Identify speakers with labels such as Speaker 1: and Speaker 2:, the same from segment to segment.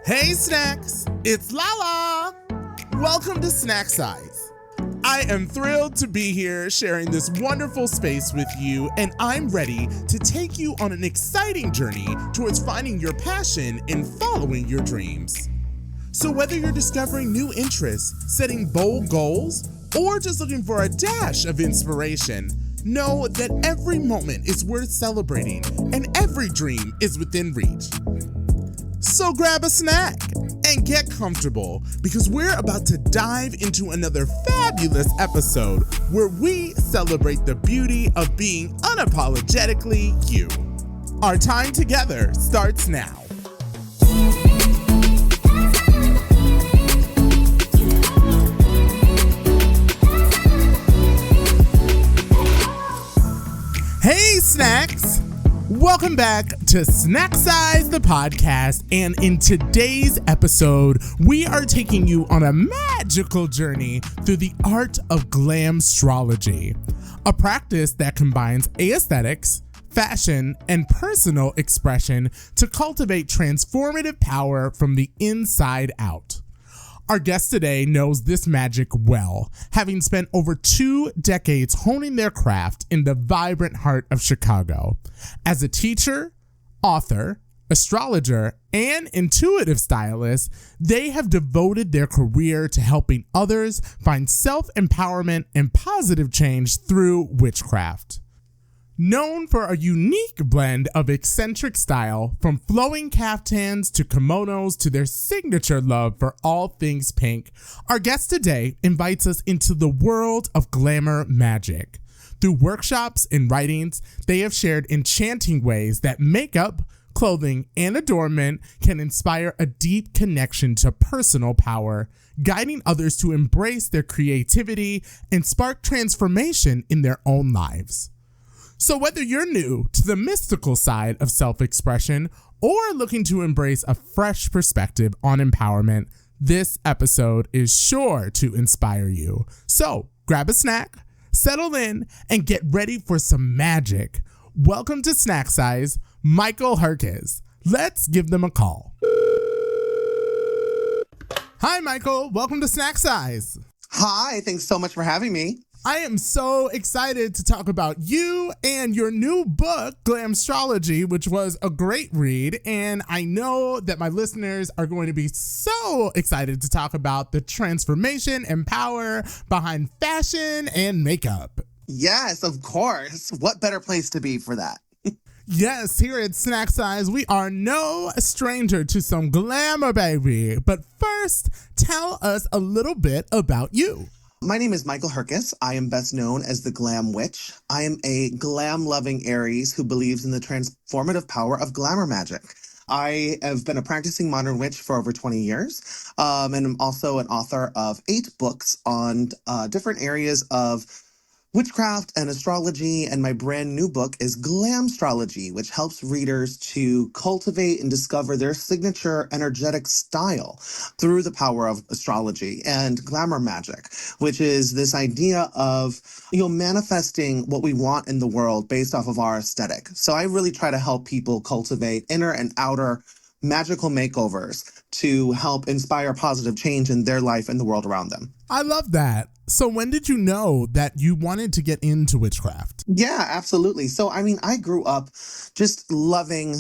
Speaker 1: Hey snacks, it's Lala! Welcome to Snack Size. I am thrilled to be here sharing this wonderful space with you, and I'm ready to take you on an exciting journey towards finding your passion and following your dreams. So whether you're discovering new interests, setting bold goals, or just looking for a dash of inspiration, know that every moment is worth celebrating and every dream is within reach. So grab a snack and get comfortable because we're about to dive into another fabulous episode where we celebrate the beauty of being unapologetically you. Our time together starts now. Hey snacks! Welcome back to Snack Size, the podcast, and in today's episode, we are taking you on a magical journey through the art of Glamstrology, a practice that combines aesthetics, fashion, and personal expression to cultivate transformative power from the inside out. Our guest today knows this magic well, having spent over 2 decades honing their craft in the vibrant heart of Chicago. As a teacher, author, astrologer, and intuitive stylist, they have devoted their career to helping others find self-empowerment and positive change through witchcraft. Known for a unique blend of eccentric style, from flowing caftans to kimonos to their signature love for all things pink, our guest today invites us into the world of glamour magic. Through workshops and writings, they have shared enchanting ways that makeup, clothing, and adornment can inspire a deep connection to personal power, guiding others to embrace their creativity and spark transformation in their own lives. So whether you're new to the mystical side of self-expression or looking to embrace a fresh perspective on empowerment, this episode is sure to inspire you. So grab a snack, settle in, and get ready for some magic. Welcome to Snack Size, Michael Herkes. Let's give them a call. Hi, Michael. Welcome to Snack Size.
Speaker 2: Hi, thanks so much for having me.
Speaker 1: I am so excited to talk about you and your new book, Glamstrology, which was a great read. And I know that my listeners are going to be so excited to talk about the transformation and power behind fashion and makeup.
Speaker 2: Yes, of course. What better place to be for that?
Speaker 1: Yes, here at Snack Size, we are no stranger to some glamour, baby. But first, tell us a little bit about you.
Speaker 2: My name is Michael Herkes. I am best known as the Glam Witch. I am a glam-loving Aries who believes in the transformative power of glamour magic. I have been a practicing modern witch for over 20 years, and I'm also an author of 8 books on different areas of witchcraft and astrology, and my brand new book is Glamstrology, which helps readers to cultivate and discover their signature energetic style through the power of astrology and glamour magic, which is this idea of, manifesting what we want in the world based off of our aesthetic. So I really try to help people cultivate inner and outer magical makeovers to help inspire positive change in their life and the world around them.
Speaker 1: I love that. So when did you know that you wanted to get into witchcraft?
Speaker 2: Yeah, absolutely. So, I grew up just loving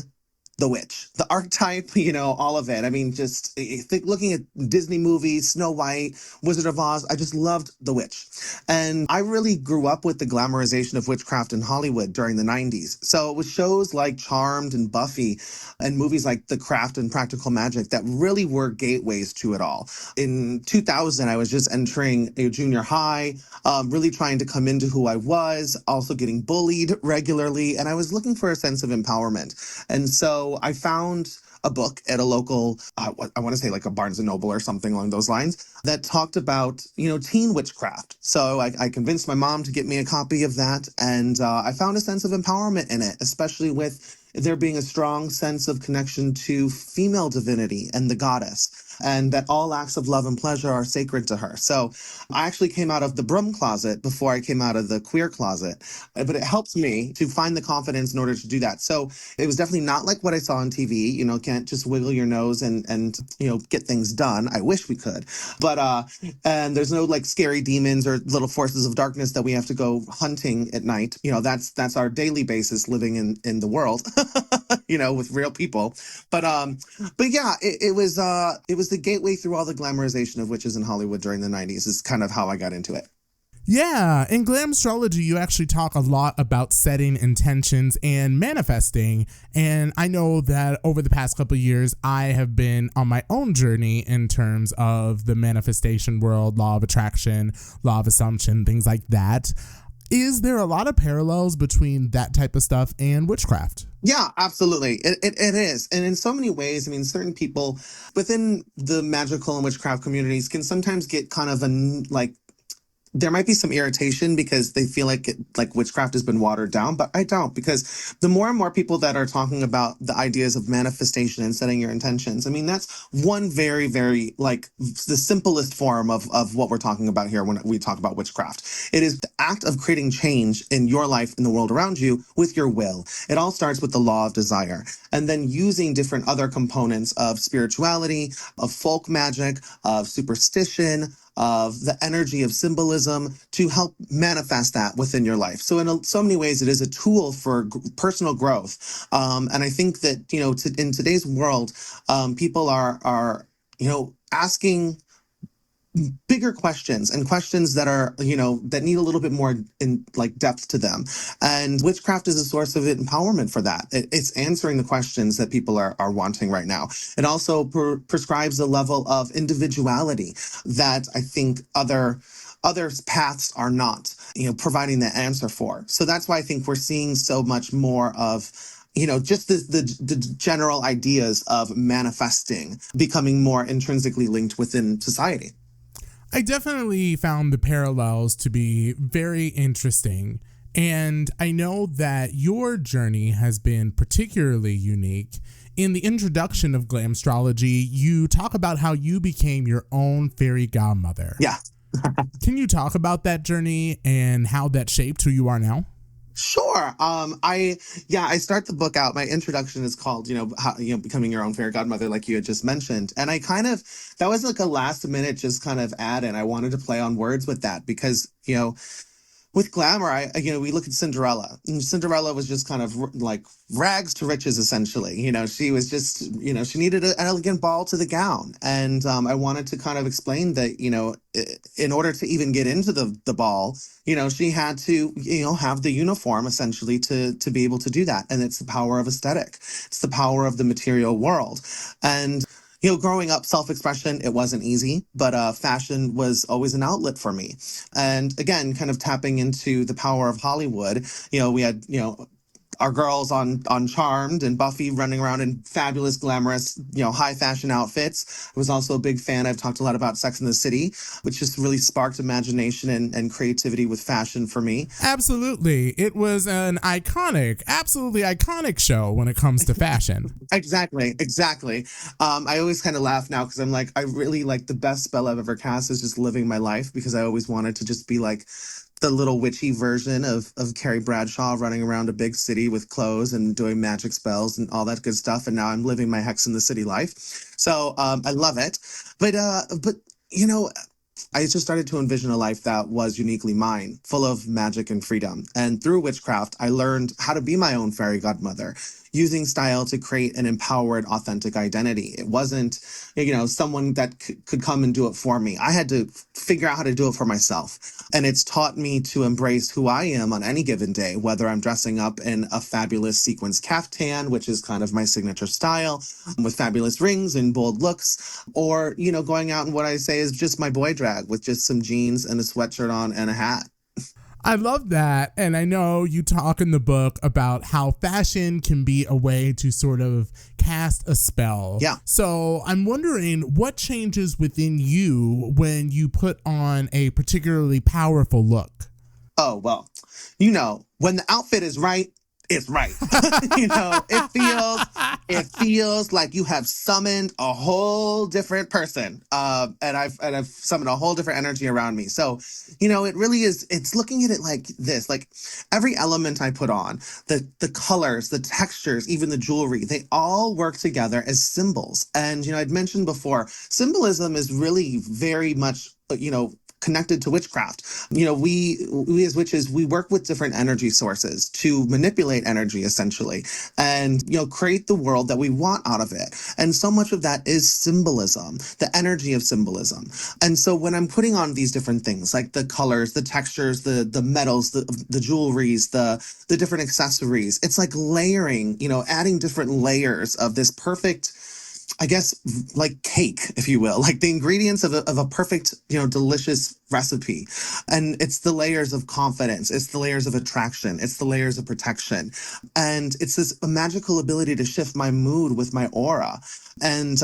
Speaker 2: the witch, the archetype, all of it. Just looking at Disney movies, Snow White, Wizard of Oz, I just loved the witch. And I really grew up with the glamorization of witchcraft in Hollywood during the 90s. So it was shows like Charmed and Buffy and movies like The Craft and Practical Magic that really were gateways to it all. In 2000, I was just entering a junior high, really trying to come into who I was, also getting bullied regularly, and I was looking for a sense of empowerment. And so I found a book at a local, I want to say like a Barnes & Noble or something along those lines, that talked about, teen witchcraft. So I convinced my mom to get me a copy of that, and I found a sense of empowerment in it, especially with there being a strong sense of connection to female divinity and the goddess, and that all acts of love and pleasure are sacred to her. So I actually came out of the broom closet before I came out of the queer closet, but it helps me to find the confidence in order to do that. So it was definitely not like what I saw on TV. Can't just wiggle your nose and get things done. I wish we could, but and there's no like scary demons or little forces of darkness that we have to go hunting at night. That's our daily basis living in the world, with real people. But yeah, it was the gateway through all the glamorization of witches in Hollywood during the 90s is kind of how I got into it.
Speaker 1: Yeah, in Glamstrology, you actually talk a lot about setting intentions and manifesting. And I know that over the past couple of years, I have been on my own journey in terms of the manifestation world, law of attraction, law of assumption, things like that. Is there a lot of parallels between that type of stuff and witchcraft?
Speaker 2: Yeah, absolutely. It is. And in so many ways, I mean, certain people within the magical and witchcraft communities can sometimes get kind of there might be some irritation because they feel like witchcraft has been watered down, but I don't, because the more and more people that are talking about the ideas of manifestation and setting your intentions, I mean, that's one very, very the simplest form of what we're talking about here when we talk about witchcraft. It is the act of creating change in your life and the world around you with your will. It all starts with the law of desire, and then using different other components of spirituality, of folk magic, of superstition, of the energy of symbolism to help manifest that within your life. So so many ways, it is a tool for personal growth. And I think that, in today's world, people are asking bigger questions and questions that are, that need a little bit more in depth to them. And witchcraft is a source of empowerment for that. It's answering the questions that people are wanting right now. It also prescribes a level of individuality that I think other paths are not, providing the answer for. So that's why I think we're seeing so much more of just the general ideas of manifesting becoming more intrinsically linked within society.
Speaker 1: I definitely found the parallels to be very interesting. And I know that your journey has been particularly unique. In the introduction of Glamstrology, you talk about how you became your own fairy godmother.
Speaker 2: Yeah.
Speaker 1: Can you talk about that journey and how that shaped who you are now?
Speaker 2: Sure. I start the book out. My introduction is called, becoming your own fairy godmother, like you had just mentioned. And that was like a last minute, just kind of add in. I wanted to play on words with that because, with Glamour, we look at Cinderella. And Cinderella was just kind of like rags to riches, essentially. She was just, she needed an elegant ball to the gown. And I wanted to kind of explain that, in order to even get into the ball, she had to, have the uniform essentially to be able to do that. And it's the power of aesthetic. It's the power of the material world. And growing up, self-expression, it wasn't easy, but fashion was always an outlet for me. And again, kind of tapping into the power of Hollywood, we had, our girls on Charmed and Buffy running around in fabulous, glamorous, high fashion outfits. I was also a big fan. I've talked a lot about Sex and the City, which just really sparked imagination and creativity with fashion for me.
Speaker 1: Absolutely. It was an absolutely iconic show when it comes to fashion.
Speaker 2: Exactly. I always kind of laugh now because I'm like, I really the best spell I've ever cast is just living my life, because I always wanted to just be like the little witchy version of Carrie Bradshaw running around a big city with clothes and doing magic spells and all that good stuff. And now I'm living my Hex in the City life. So I love it. But I just started to envision a life that was uniquely mine, full of magic and freedom. And through witchcraft, I learned how to be my own fairy godmother, using style to create an empowered, authentic identity. It wasn't, someone that could come and do it for me. I had to figure out how to do it for myself. And it's taught me to embrace who I am on any given day, whether I'm dressing up in a fabulous sequins caftan, which is kind of my signature style, with fabulous rings and bold looks, or, going out in what I say is just my boy drag with just some jeans and a sweatshirt on and a hat.
Speaker 1: I love that. And I know you talk in the book about how fashion can be a way to sort of cast a spell.
Speaker 2: Yeah.
Speaker 1: So I'm wondering what changes within you when you put on a particularly powerful look.
Speaker 2: Oh, well, when the outfit is right, It's right. It feels like you have summoned a whole different person. And I've summoned a whole different energy around me. So, it really is, it's looking at it like this, like every element I put on, the colors, the textures, even the jewelry, they all work together as symbols. And, I'd mentioned before, symbolism is really very much, connected to witchcraft. We as witches, we work with different energy sources to manipulate energy essentially, and create the world that we want out of it. And so much of that is symbolism, the energy of symbolism. And so when I'm putting on these different things, like the colors, the textures, the metals, the jewelries, the different accessories, it's like layering, adding different layers of this perfect, I guess, like cake, if you will, like the ingredients of a perfect, delicious recipe. And it's the layers of confidence, it's the layers of attraction, it's the layers of protection. And it's this magical ability to shift my mood with my aura. And,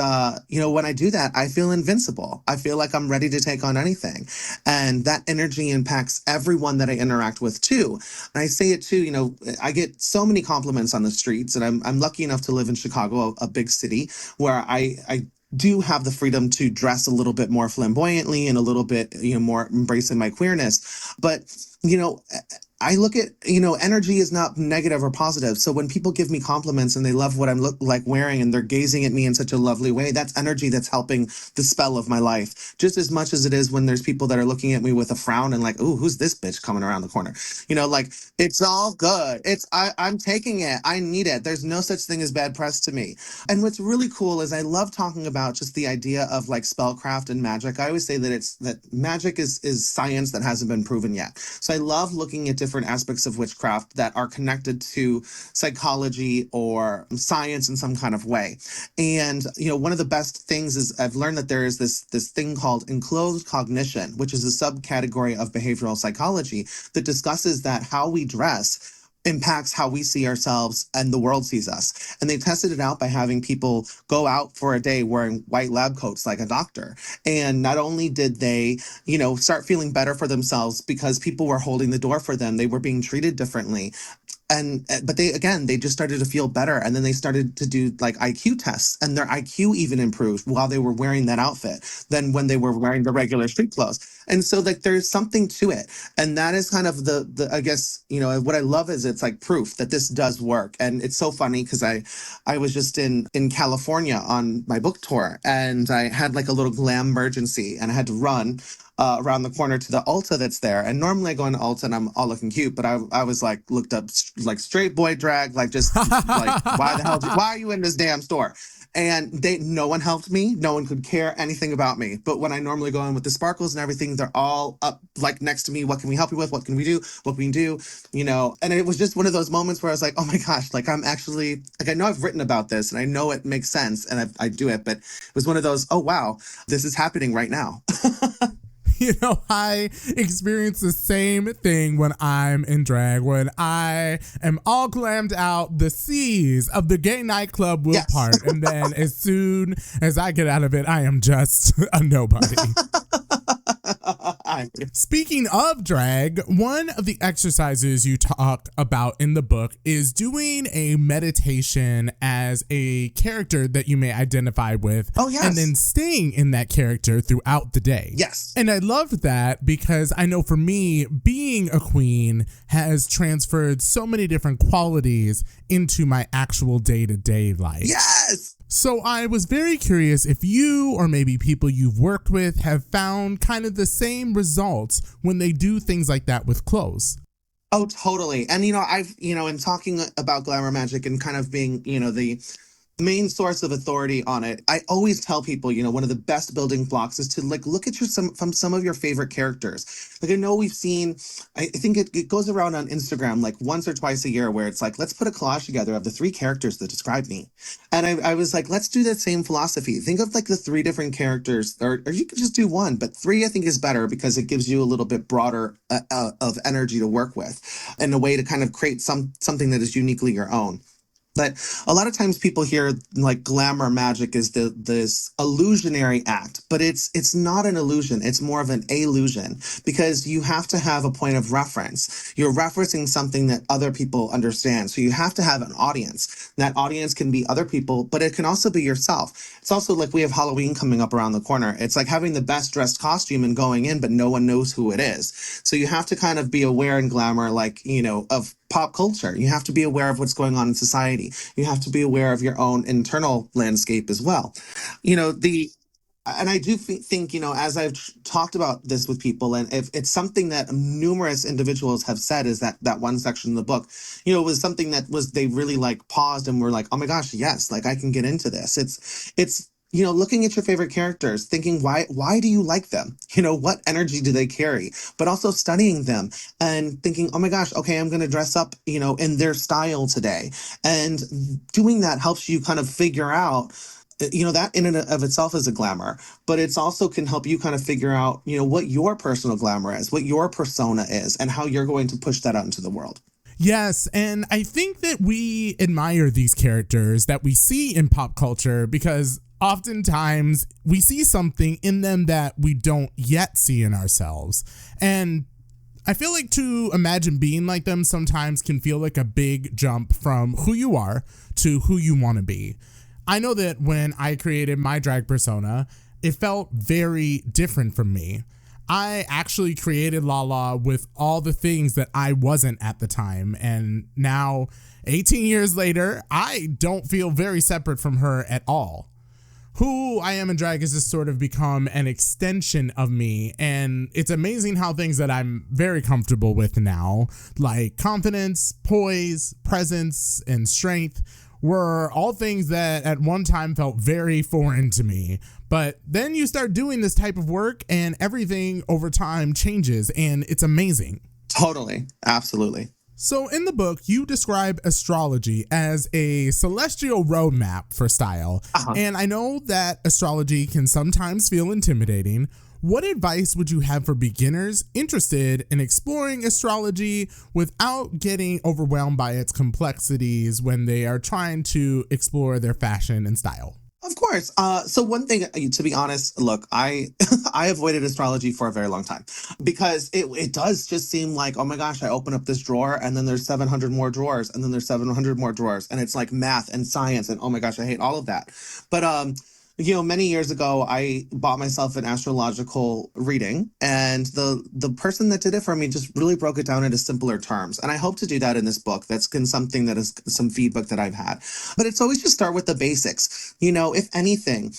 Speaker 2: when I do that, I feel invincible. I feel like I'm ready to take on anything. And that energy impacts everyone that I interact with too. And I say it too, I get so many compliments on the streets, and I'm lucky enough to live in Chicago, a big city, where I do have the freedom to dress a little bit more flamboyantly and a little bit, more embracing my queerness. But, you know, I look at, energy is not negative or positive. So when people give me compliments and they love what I'm look like wearing and they're gazing at me in such a lovely way, that's energy that's helping the spell of my life. Just as much as it is when there's people that are looking at me with a frown and like, ooh, who's this bitch coming around the corner? Like it's all good. I'm taking it. I need it. There's no such thing as bad press to me. And what's really cool is I love talking about just the idea of like spellcraft and magic. I always say that magic is science that hasn't been proven yet. So I love looking at different aspects of witchcraft that are connected to psychology or science in some kind of way. And one of the best things is I've learned that there is this thing called enclosed cognition, which is a subcategory of behavioral psychology that discusses that how we dress impacts how we see ourselves and the world sees us. And they tested it out by having people go out for a day wearing white lab coats like a doctor. And not only did they, start feeling better for themselves because people were holding the door for them, they were being treated differently. And but they just started to feel better, and then they started to do like IQ tests, and their IQ even improved while they were wearing that outfit than when they were wearing the regular street clothes. And so like there's something to it, and that is kind of the I guess what I love is it's like proof that this does work. And it's so funny because I was just in California on my book tour, and I had like a little glam emergency, and I had to run around the corner to the Ulta that's there. And normally I go into Ulta and I'm all looking cute, but I was like looked up like straight boy drag, like just like why are you in this damn store? And no one helped me. No one could care anything about me. But when I normally go in with the sparkles and everything, they're all up like next to me. What can we help you with? What can we do? What can we do? And it was just one of those moments where I was like, oh my gosh, like I'm actually like, I know I've written about this and I know it makes sense and I do it, but it was one of those, oh wow, this is happening right now.
Speaker 1: I experience the same thing when I'm in drag. When I am all glammed out, the C's of the gay nightclub will part. And then as soon as I get out of it, I am just a nobody. Speaking of drag, one of the exercises you talk about in the book is doing a meditation as a character that you may identify with.
Speaker 2: Oh, yes.
Speaker 1: And then staying in that character throughout the day.
Speaker 2: Yes.
Speaker 1: And I loved that because I know for me, being a queen has transferred so many different qualities into my actual day-to-day life.
Speaker 2: Yes.
Speaker 1: So I was very curious if you or maybe people you've worked with have found kind of the same results when they do things like that with clothes.
Speaker 2: Oh, totally. And, I've, in talking about glamour magic and kind of being, the main source of authority on it, I always tell people, one of the best building blocks is to like look at some of your favorite characters. Like I know we've seen, I think it goes around on Instagram like once or twice a year where it's like, let's put a collage together of the 3 characters that describe me. And I was like, let's do that same philosophy. Think of like the 3 different characters, or you could just do 1, but 3 I think is better because it gives you a little bit broader of energy to work with and a way to kind of create something that is uniquely your own. But a lot of times people hear like glamour magic is this illusionary act, but it's not an illusion. It's more of an illusion because you have to have a point of reference. You're referencing something that other people understand. So you have to have an audience. That audience can be other people, but it can also be yourself. It's also like we have Halloween coming up around the corner. It's like having the best dressed costume and going in, but no one knows who it is. So you have to kind of be aware in glamour, like, of pop culture. You have to be aware of what's going on in society. You have to be aware of your own internal landscape as well. The and I do think, as I've talked about this with people, and if it's something that numerous individuals have said, is that one section in the book, was something that was they really like paused and were like, oh my gosh, yes, like I can get into this. It's looking at your favorite characters, thinking why do you like them? What energy do they carry? But also studying them and thinking, oh my gosh, okay, I'm going to dress up, in their style today. And doing that helps you kind of figure out that in and of itself is a glamour, but it's also can help you kind of figure out what your personal glamour is, what your persona is, and how you're going to push that out into the world.
Speaker 1: Yes, and I think that we admire these characters that we see in pop culture because oftentimes we see something in them that we don't yet see in ourselves. And I feel like to imagine being like them sometimes can feel like a big jump from who you are to who you want to be. I know that when I created my drag persona, it felt very different from me. I actually created Lala with all the things that I wasn't at the time, and now, 18 years later, I don't feel very separate from her at all. Who I am in drag has just sort of become an extension of me, and it's amazing how things that I'm very comfortable with now, like confidence, poise, presence, and strength, were all things that at one time felt very foreign to me. But then you start doing this type of work and everything over time changes, and it's amazing.
Speaker 2: Totally. Absolutely.
Speaker 1: So in the book, you describe astrology as a celestial roadmap for style.
Speaker 2: Uh-huh.
Speaker 1: And I know that astrology can sometimes feel intimidating. What advice would you have for beginners interested in exploring astrology without getting overwhelmed by its complexities when they are trying to explore their fashion and style?
Speaker 2: Of course. So one thing, to be honest, look, I I avoided astrology for a very long time because it does just seem like, oh my gosh, I open up this drawer and then there's 700 more drawers and then there's 700 more drawers and it's like math and science and oh my gosh, I hate all of that. But many years ago, I bought myself an astrological reading, and the person that did it for me just really broke it down into simpler terms. And I hope to do that in this book. That's been something that is some feedback that I've had. But it's always just start with the basics. If anything,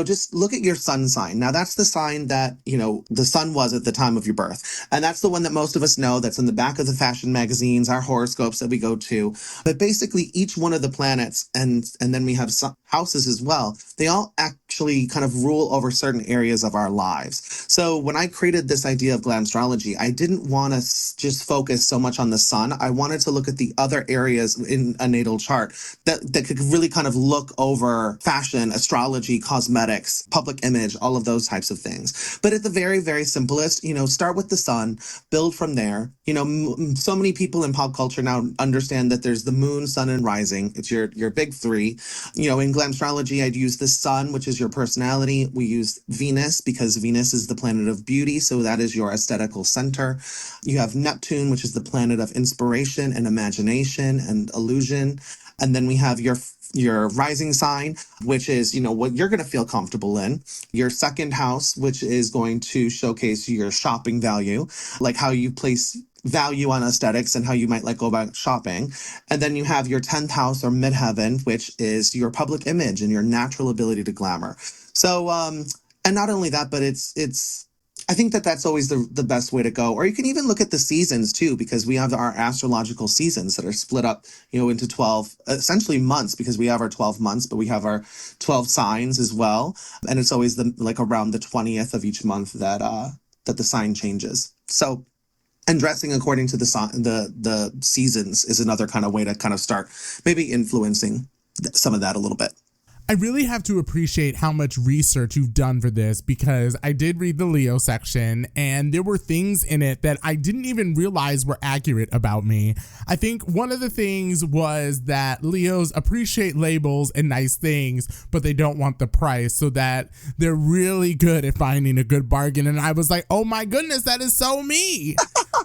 Speaker 2: just look at your sun sign. Now that's the sign that, the sun was at the time of your birth. And that's the one that most of us know, that's in the back of the fashion magazines, our horoscopes that we go to. But basically each one of the planets, and then we have some houses as well, they all actually kind of rule over certain areas of our lives. So when I created this idea of Glamstrology, I didn't want to just focus so much on the sun. I wanted to look at the other areas in a natal chart that could really kind of look over fashion, astrology, cosmetics, public image, all of those types of things. But at the very, very simplest, start with the sun, build from there. So many people in pop culture now understand that there's the moon, sun, and rising. It's your big three. In Glamstrology, I'd use the sun, which is your personality. We use Venus because Venus is the planet of beauty, so that is your aesthetical center. You have Neptune, which is the planet of inspiration and imagination and illusion. And then we have your rising sign, which is, what you're going to feel comfortable in. Your second house, which is going to showcase your shopping value, like how you place value on aesthetics and how you might go about shopping. And then you have your 10th house or midheaven, which is your public image and your natural ability to glamour. So, and not only that, but I think that that's always the best way to go. Or you can even look at the seasons too, because we have our astrological seasons that are split up, into 12, essentially months, because we have our 12 months, but we have our 12 signs as well. And it's always around the 20th of each month that the sign changes. So, and dressing according to the seasons is another kind of way to kind of start maybe influencing some of that a little bit.
Speaker 1: I really have to appreciate how much research you've done for this, because I did read the Leo section and there were things in it that I didn't even realize were accurate about me. I think one of the things was that Leos appreciate labels and nice things, but they don't want the price, so that they're really good at finding a good bargain. And I was like, oh my goodness, that is so me.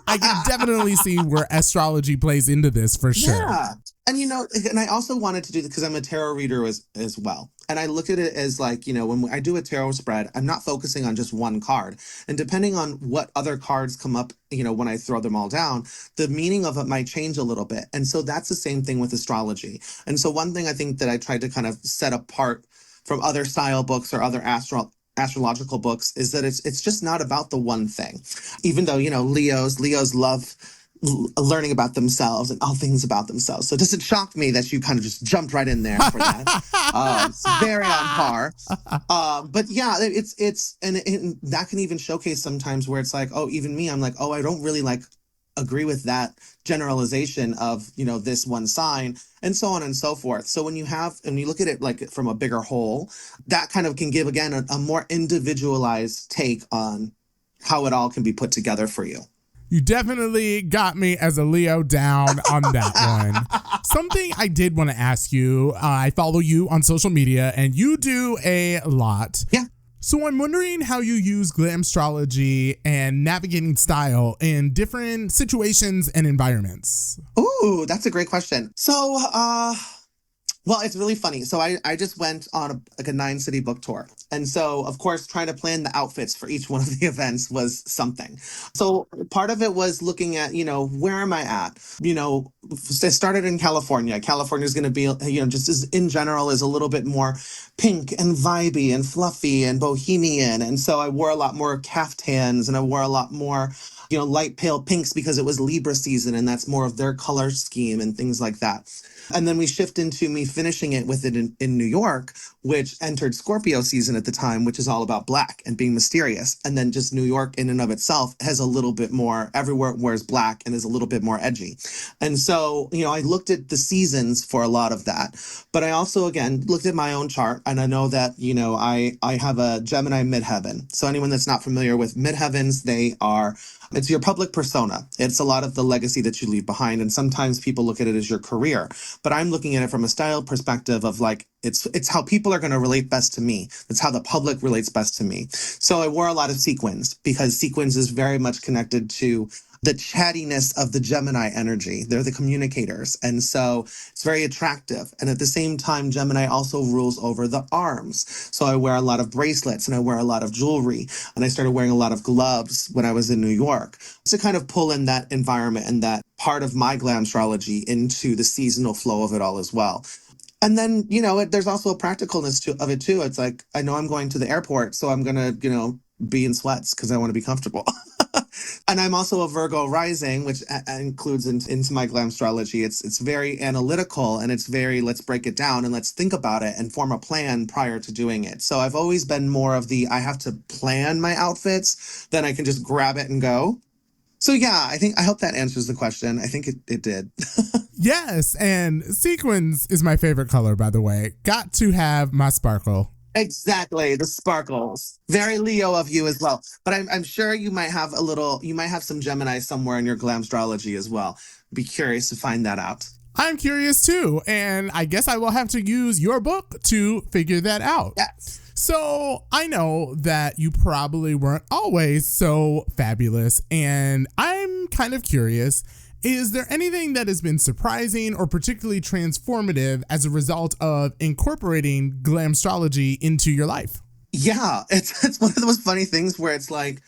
Speaker 1: I can definitely see where astrology plays into this for sure.
Speaker 2: Yeah. And and I also wanted to do this because I'm a tarot reader as well. And I look at it as like, when I do a tarot spread, I'm not focusing on just one card. And depending on what other cards come up, when I throw them all down, the meaning of it might change a little bit. And so that's the same thing with astrology. And so one thing I think that I tried to kind of set apart from other style books or other astrological books is that it's just not about the one thing. Even though, Leos love learning about themselves and all things about themselves. So it doesn't shock me that you kind of just jumped right in there for that. It's very on par. But yeah, and that can even showcase sometimes where it's like, oh, even me, I'm like, oh, I don't really like agree with that generalization of, this one sign, and so on and so forth. So when you look at it like from a bigger whole, that kind of can give, again, a more individualized take on how it all can be put together for you.
Speaker 1: You definitely got me as a Leo down on that one. Something I did want to ask you, I follow you on social media and you do a lot.
Speaker 2: Yeah.
Speaker 1: So I'm wondering how you use Glamstrology and navigating style in different situations and environments.
Speaker 2: Ooh, that's a great question. So, well, it's really funny. So I just went on a 9-city book tour. And so, of course, trying to plan the outfits for each one of the events was something. So part of it was looking at, where am I at? It started in California. California is going to be, just as in general, is a little bit more pink and vibey and fluffy and bohemian. And so I wore a lot more caftans and I wore a lot more, light pale pinks because it was Libra season and that's more of their color scheme and things like that. And then we shift into me finishing it with it in New York, which entered Scorpio season at the time, which is all about black and being mysterious. And then just New York in and of itself has a little bit more, everywhere wears black and is a little bit more edgy. And so, I looked at the seasons for a lot of that. But I also, again, looked at my own chart. And I know that, I have a Gemini midheaven. So anyone that's not familiar with midheavens, it's your public persona. It's a lot of the legacy that you leave behind. And sometimes people look at it as your career. But I'm looking at it from a style perspective of like, it's how people are going to relate best to me. It's how the public relates best to me. So I wore a lot of sequins because sequins is very much connected to the chattiness of the Gemini energy. They're the communicators. And so it's very attractive. And at the same time, Gemini also rules over the arms. So I wear a lot of bracelets and I wear a lot of jewelry. And I started wearing a lot of gloves when I was in New York to kind of pull in that environment and that part of my Glamstrology into the seasonal flow of it all as well. And then, there's also a practicalness of it too. It's like, I know I'm going to the airport, so I'm going to, be in sweats because I want to be comfortable. And I'm also a Virgo rising, which includes into my Glamstrology. It's very analytical and it's very, let's break it down and let's think about it and form a plan prior to doing it. So I've always been more of I have to plan my outfits, then I can just grab it and go. So yeah, I hope that answers the question. I think it did.
Speaker 1: Yes, and sequins is my favorite color, by the way. Got to have my sparkle.
Speaker 2: Exactly, the sparkles. Very Leo of you as well. But I'm sure you might have some Gemini somewhere in your Glamstrology as well. Be curious to find that out.
Speaker 1: I'm curious too, and I guess I will have to use your book to figure that out.
Speaker 2: Yes.
Speaker 1: So I know that you probably weren't always so fabulous, and I'm kind of curious, is there anything that has been surprising or particularly transformative as a result of incorporating Glamstrology into your life?
Speaker 2: Yeah, it's one of those funny things where it's like,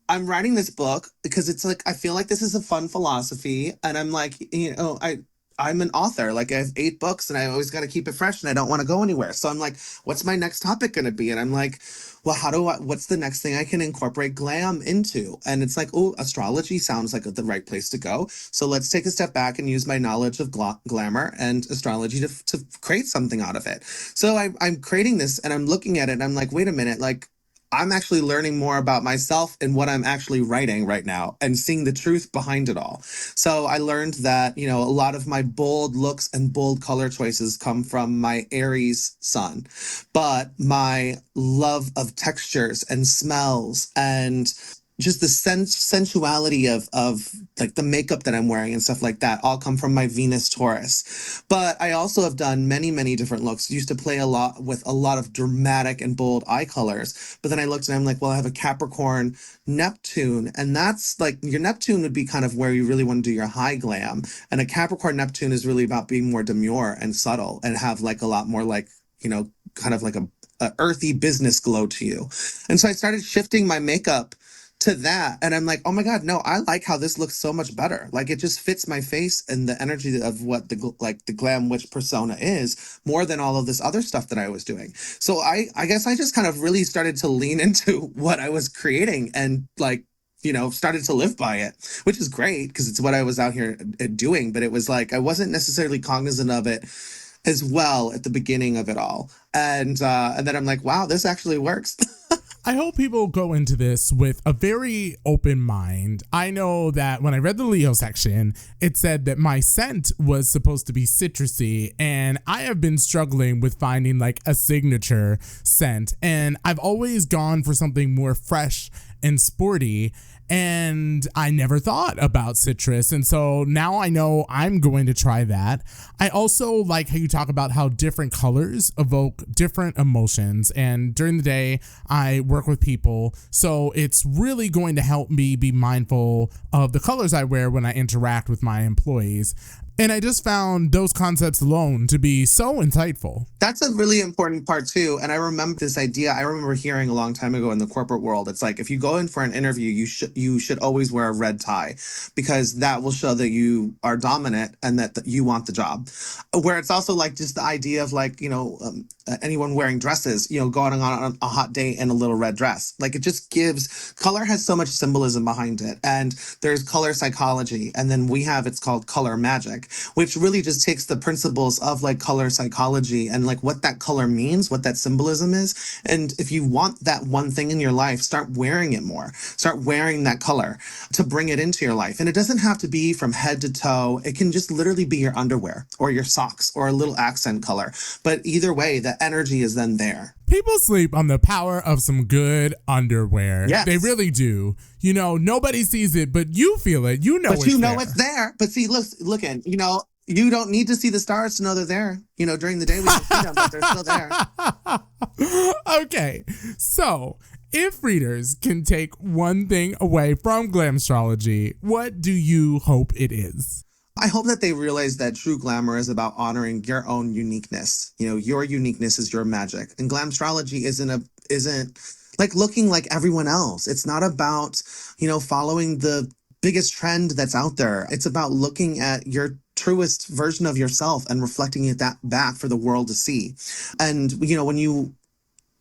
Speaker 2: I'm writing this book because it's like, I feel like this is a fun philosophy. And I'm like, I'm an author. Like I have 8 books and I always got to keep it fresh and I don't want to go anywhere. So I'm like, what's my next topic going to be? And I'm like, well, what's the next thing I can incorporate glam into? And it's like, oh, astrology sounds like the right place to go. So let's take a step back and use my knowledge of glamour and astrology to create something out of it. So I'm creating this and I'm looking at it and I'm like, wait a minute, like, I'm actually learning more about myself and what I'm actually writing right now and seeing the truth behind it all. So I learned that, a lot of my bold looks and bold color choices come from my Aries sun, but my love of textures and smells and just the sensuality of like the makeup that I'm wearing and stuff like that all come from my Venus Taurus. But I also have done many different looks. Used to play a lot with a lot of dramatic and bold eye colors. But then I looked and I'm like, well, I have a Capricorn Neptune, and that's like your Neptune would be kind of where you really want to do your high glam. And a Capricorn Neptune is really about being more demure and subtle and have like a lot more like, kind of like a earthy business glow to you. And so I started shifting my makeup to that, and I'm like, oh my god, no, I like how this looks so much better. Like it just fits my face and the energy of what the glam witch persona is more than all of this other stuff that I was doing. So I guess I just kind of really started to lean into what I was creating and like started to live by it, which is great because it's what I was out here doing. But it was like I wasn't necessarily cognizant of it as well at the beginning of it all, and then I'm like, wow, this actually works.
Speaker 1: I hope people go into this with a very open mind. I know that when I read the Leo section, it said that my scent was supposed to be citrusy, and I have been struggling with finding like a signature scent, and I've always gone for something more fresh and sporty, and I never thought about citrus, and so now I know I'm going to try that. I also like how you talk about how different colors evoke different emotions, and during the day I work with people, so it's really going to help me be mindful of the colors I wear when I interact with my employees. And I just found those concepts alone to be so insightful.
Speaker 2: That's a really important part too. And I remember this idea. I remember hearing a long time ago in the corporate world. It's like if you go in for an interview, you should always wear a red tie because that will show that you are dominant and that you want the job. Where it's also like just the idea of like anyone wearing dresses, going on a hot date in a little red dress. Like it just gives color has so much symbolism behind it, and there's color psychology, and then we have it's called color magic, which really just takes the principles of like color psychology and like what that color means, what that symbolism is. And if you want that one thing in your life, start wearing it more. Start wearing that color to bring it into your life. And it doesn't have to be from head to toe. It can just literally be your underwear or your socks or a little accent color. But either way, the energy is then there.
Speaker 1: People sleep on the power of some good underwear.
Speaker 2: Yes.
Speaker 1: They really do. Nobody sees it, but you feel it. You know
Speaker 2: but
Speaker 1: it's
Speaker 2: you know
Speaker 1: there.
Speaker 2: it's there. But see, looking, you don't need to see the stars to know they're there. During the day we don't see them, but they're still there.
Speaker 1: Okay, so if readers can take one thing away from Glamstrology, what do you hope it is?
Speaker 2: I hope that they realize that true glamour is about honoring your own uniqueness. Your uniqueness is your magic. And Glamstrology isn't like looking like everyone else. It's not about, following the biggest trend that's out there. It's about looking at your truest version of yourself and reflecting it that back for the world to see. And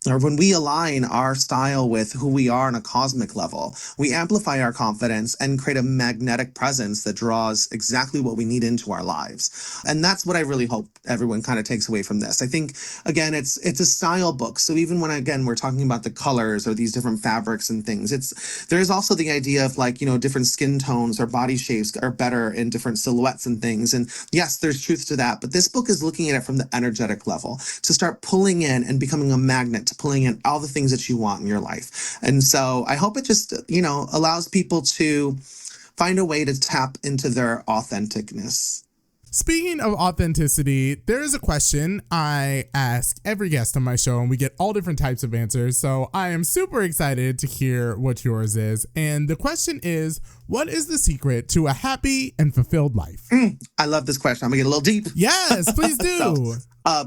Speaker 2: when we align our style with who we are on a cosmic level, we amplify our confidence and create a magnetic presence that draws exactly what we need into our lives. And that's what I really hope everyone kind of takes away from this. I think, again, it's a style book. So even when, again, we're talking about the colors or these different fabrics and things, there's also the idea of like, different skin tones or body shapes are better in different silhouettes and things. And yes, there's truth to that. But this book is looking at it from the energetic level to start pulling in and becoming a magnet to pulling in all the things that you want in your life. And so I hope it just, allows people to find a way to tap into their authenticness.
Speaker 1: Speaking of authenticity, there is a question I ask every guest on my show, and we get all different types of answers. So I am super excited to hear what yours is. And the question is, what is the secret to a happy and fulfilled life?
Speaker 2: I love this question. I'm gonna get a little deep.
Speaker 1: Yes, please do.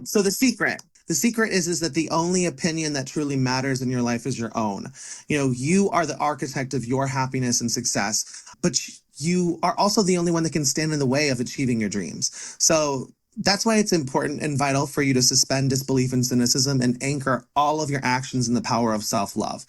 Speaker 2: So the secret. The secret is that the only opinion that truly matters in your life is your own. You are the architect of your happiness and success, but you are also the only one that can stand in the way of achieving your dreams. So that's why it's important and vital for you to suspend disbelief and cynicism and anchor all of your actions in the power of self-love.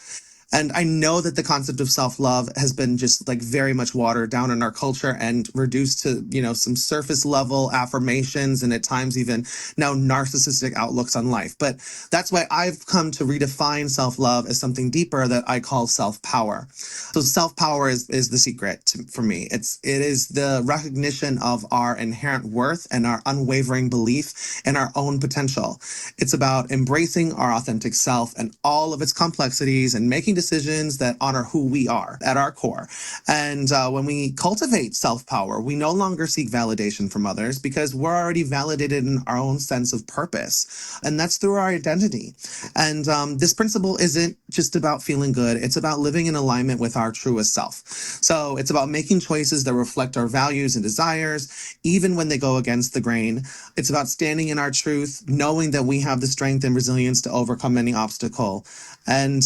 Speaker 2: And I know that the concept of self-love has been just like very much watered down in our culture and reduced to, some surface level affirmations and at times even now narcissistic outlooks on life. But that's why I've come to redefine self-love as something deeper that I call self-power. So self-power is the secret for me. It is the recognition of our inherent worth and our unwavering belief in our own potential. It's about embracing our authentic self and all of its complexities and making decisions that honor who we are at our core. And when we cultivate self-power, we no longer seek validation from others because we're already validated in our own sense of purpose. And that's through our identity. And this principle isn't just about feeling good. It's about living in alignment with our truest self. So it's about making choices that reflect our values and desires, even when they go against the grain. It's about standing in our truth, knowing that we have the strength and resilience to overcome any obstacle. And,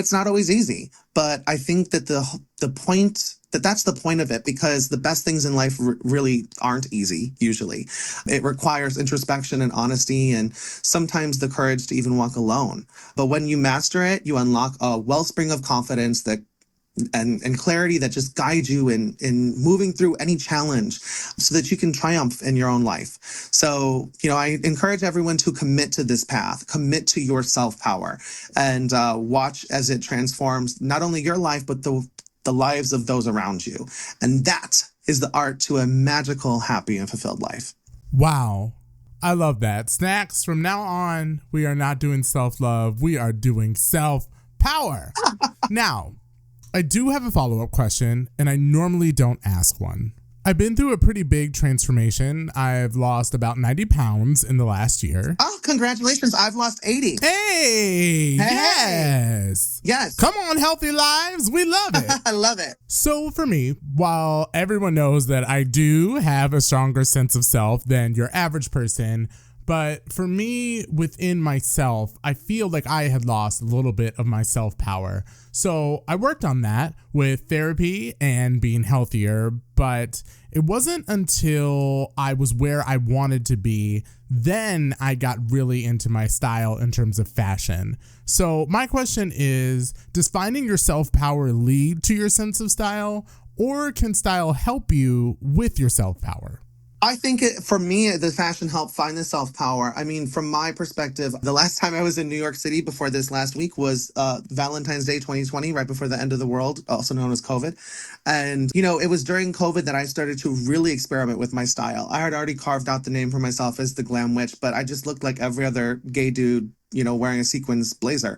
Speaker 2: it's not always easy, but I think that that's the point of it, because the best things in life really aren't easy, usually. It requires introspection and honesty and sometimes the courage to even walk alone. But when you master it, you unlock a wellspring of confidence and clarity that just guides you in moving through any challenge so that you can triumph in your own life. So, I encourage everyone to commit to this path, commit to your self-power, and watch as it transforms not only your life, but the lives of those around you. And that is the art to a magical, happy, and fulfilled life.
Speaker 1: Wow. I love that. Snacks, from now on, we are not doing self-love. We are doing self-power. Now, I do have a follow-up question, and I normally don't ask one. I've been through a pretty big transformation. I've lost about 90 pounds in the last year.
Speaker 2: Oh, congratulations. I've lost 80.
Speaker 1: Hey, yes.
Speaker 2: Yes.
Speaker 1: Come on, healthy lives. We love it.
Speaker 2: I love it.
Speaker 1: So for me, while everyone knows that I do have a stronger sense of self than your average person, but for me, within myself, I feel like I had lost a little bit of my self-power. So I worked on that with therapy and being healthier, but it wasn't until I was where I wanted to be, then I got really into my style in terms of fashion. So my question is, does finding your self-power lead to your sense of style, or can style help you with your self-power?
Speaker 2: I think for me, the fashion helped find the self-power. I mean, from my perspective, the last time I was in New York City before this last week was Valentine's Day 2020, right before the end of the world, also known as COVID. And, it was during COVID that I started to really experiment with my style. I had already carved out the name for myself as the Glam Witch, but I just looked like every other gay dude, wearing a sequins blazer.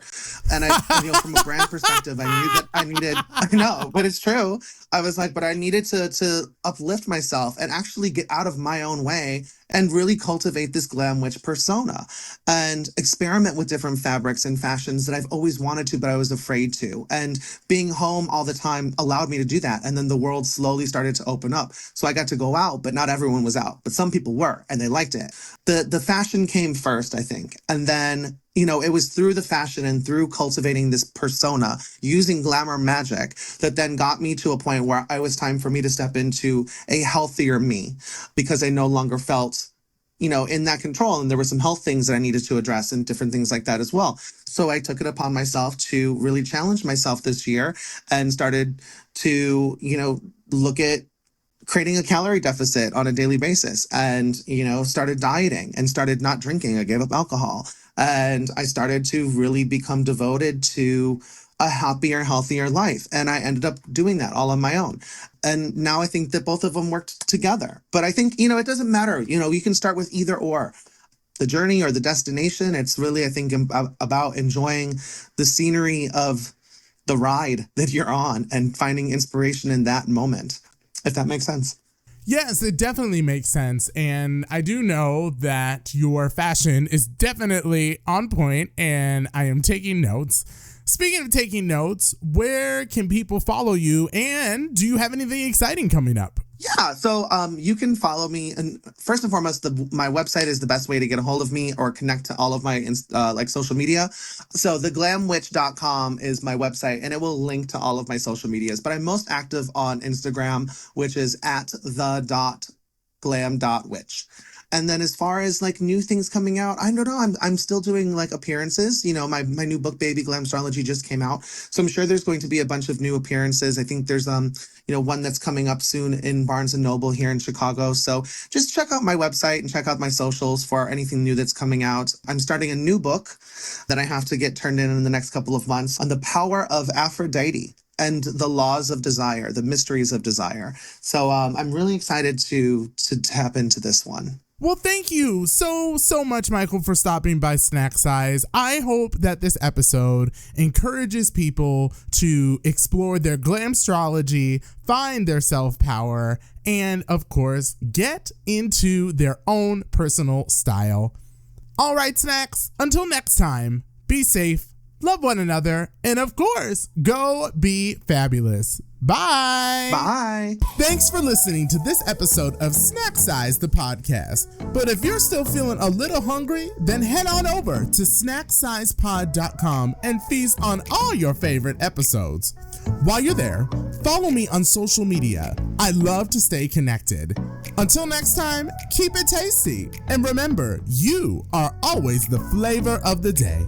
Speaker 2: And from a brand perspective, I knew that I know, but it's true. I was like, but I needed to uplift myself and actually get out of my own way and really cultivate this Glam Witch persona and experiment with different fabrics and fashions that I've always wanted to, but I was afraid to. And being home all the time allowed me to do that. And then the world slowly started to open up. So I got to go out, but not everyone was out, but some people were, and they liked it. The fashion came first, I think. And then, it was through the fashion and through cultivating this persona using glamour magic that then got me to a point where it was time for me to step into a healthier me, because I no longer felt, in that control. And there were some health things that I needed to address and different things like that as well. So I took it upon myself to really challenge myself this year and started to, look at creating a calorie deficit on a daily basis and, started dieting and started not drinking. I gave up alcohol and I started to really become devoted to a happier, healthier life. And I ended up doing that all on my own. And now I think that both of them worked together. But I think, it doesn't matter. You can start with either or. The journey or the destination. It's really, I think, about enjoying the scenery of the ride that you're on and finding inspiration in that moment, if that makes sense.
Speaker 1: Yes, it definitely makes sense. And I do know that your fashion is definitely on point, and I am taking notes. Speaking of taking notes, where can people follow you, and do you have anything exciting coming up?
Speaker 2: Yeah, so you can follow me, and first and foremost, my website is the best way to get a hold of me or connect to all of my social media. So theglamwitch.com is my website, and it will link to all of my social medias. But I'm most active on Instagram, which is at the.glam.witch. And then as far as like new things coming out, I don't know. I'm still doing like appearances. You know, my new book, Baby Glamstrology, just came out. So I'm sure there's going to be a bunch of new appearances. I think there's one that's coming up soon in Barnes and Noble here in Chicago. So just check out my website and check out my socials for anything new that's coming out. I'm starting a new book that I have to get turned in the next couple of months on the power of Aphrodite and the laws of desire, the mysteries of desire. So I'm really excited to tap into this one.
Speaker 1: Well, thank you so much, Michael, for stopping by Snack Size. I hope that this episode encourages people to explore their glamstrology, find their self-power, and, of course, get into their own personal style. All right, Snacks, until next time, be safe, love one another, and, of course, go be fabulous. Bye.
Speaker 2: Bye.
Speaker 1: Thanks for listening to this episode of Snack Size, the podcast. But if you're still feeling a little hungry, then head on over to snacksizepod.com and feast on all your favorite episodes. While you're there, follow me on social media. I love to stay connected. Until next time, keep it tasty. And remember, you are always the flavor of the day.